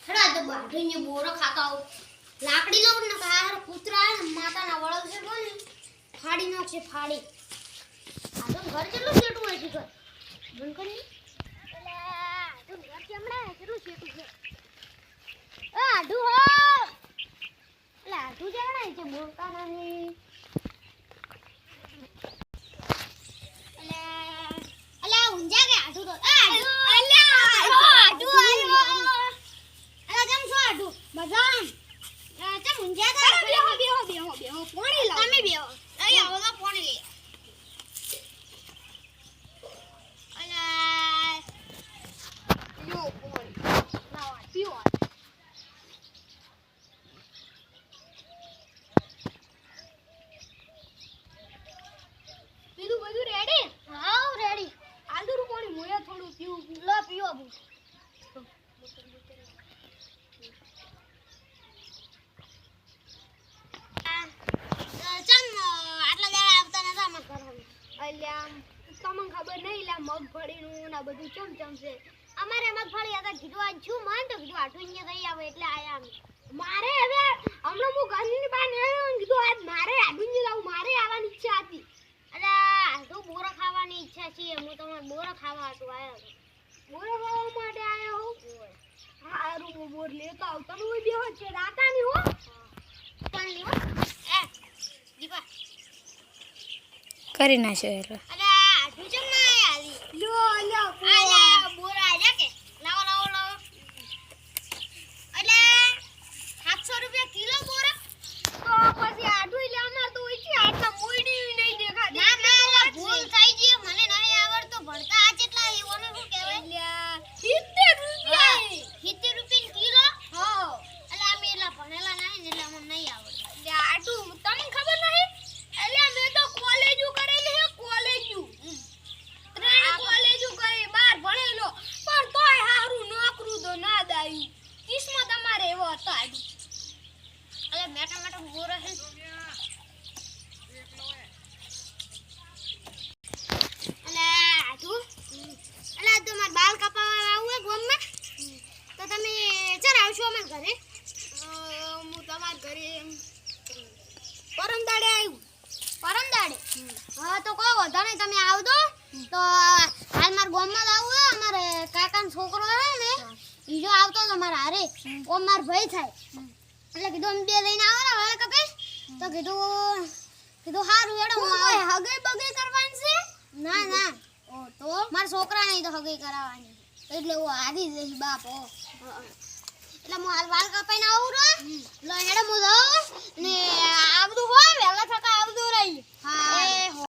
ખડા તો બાઢીને બોરો ખાતો આવું લાકડી લઉં ને કાર કૂતરા ને માતાના વળગ છે બોલે ફાડી નાખશે ફાડી આ તો ઘર કેટલું સેટું હોય છે ઘર બંધ કરી એટલે આ તો ઘર કેમડા કેટલું સેટું છે આ આડુ હો એટલે આડુ જાણાય છે બોલતા નહીં એટલે અલા ઊંઝા કે આડુ તો આડુ અલ્યા આડુ આવ્યો અલા કેમ છો આડુ મજામ ચમ ઊંઝા કા બેહો પાણી લાવ તમે બેહો અહીં આવો તો પાણી લે અલા યો પાણી લાવ પીવો પીધું બધું રેડી હા રેડી આલદુરું પાણી મોયા થોડું પીવું લા પીવો બુ અલ્યા તમને ખબર નહીં લા મગફળીનું ને બધું ચમચમ છે અમારે મગફળી હતા કીધું આજ છું મન તો કીધું આટું અહીંયા થઈ આવે એટલે આયા અમે મારે હવે હમણાં હું ઘરની બહાર નીકળ્યો કીધું આજ મારે આડું જાવ મારે આવવાની ઈચ્છા હતી એટલે આટુ બોરો ખાવાની ઈચ્છા છે હું તમારે બોરો ખાવા હતું આવ્યો બોરો ખાવા માટે આવ્યો હું હારું બોર લેતો આવ તમે ઓય બેહો છે રાતાની હો પણ લ્યો એ દીપા કરી નાખ્યો એટલે અરે આઠું ચમ ના આલી લ્યો આલા બોરા આજા કે લાવો એટલે 700 રૂપિયા કિલો બોરા તો પછી આઠું લે અમાર તો ઓછી આટલા મોઈડી નહીં દેખાતી ના લા ભૂલ થઈ ગઈ મને નહીં આવડતો ભણતા આ કેટલા એવોને શું કહેવાય 70 રૂપિયા 70 રૂપિયા કિલો હા એટલે અમે એટલા ભણેલા નહીં એટલે અમને નહીં આવડતું એટલે આઠું તમને ખબર નહીં એટલે મેં તો કોલેજુ કરેલી હે કોલેજુ ત્રણ કોલેજુ કરી બાર ભણેલો પણ તોય હારું નોકરું તો ના દાયું કિસ્મત અમારે એવો હતો આડુ એટલે મેટા બોરો હે એટલે આડુ એટલે તમાર બાલ કપાવા આવું હે ગોમમાં તો તમે ચાર આવશો અમાર ઘરે હું તમાર ઘરે પરમ દાડે આવ્યું પરમ દાડે હા તો કોઈ વધો નહીં તમે આવજો તો હાલ મારા ગામમાં આવું હે અમારે કાકાનો છોકરો હે ને બીજો આવતો તો મારા હારે ઓ માર ભાઈ થાય એટલે કીધું અમે બે લઈને આવો ને વાળ કપેશ તો કીધું હારું હેડો કોઈ હગઈ બગઈ કરવાની છે ના ઓ તો મારા છોકરા નહીં તો હગઈ કરાવવાની એટલે હું હારી જઈશ બાપ એટલે હું હાલ વાળ કપાઈને આવું રો લો હેડો હું જાઉં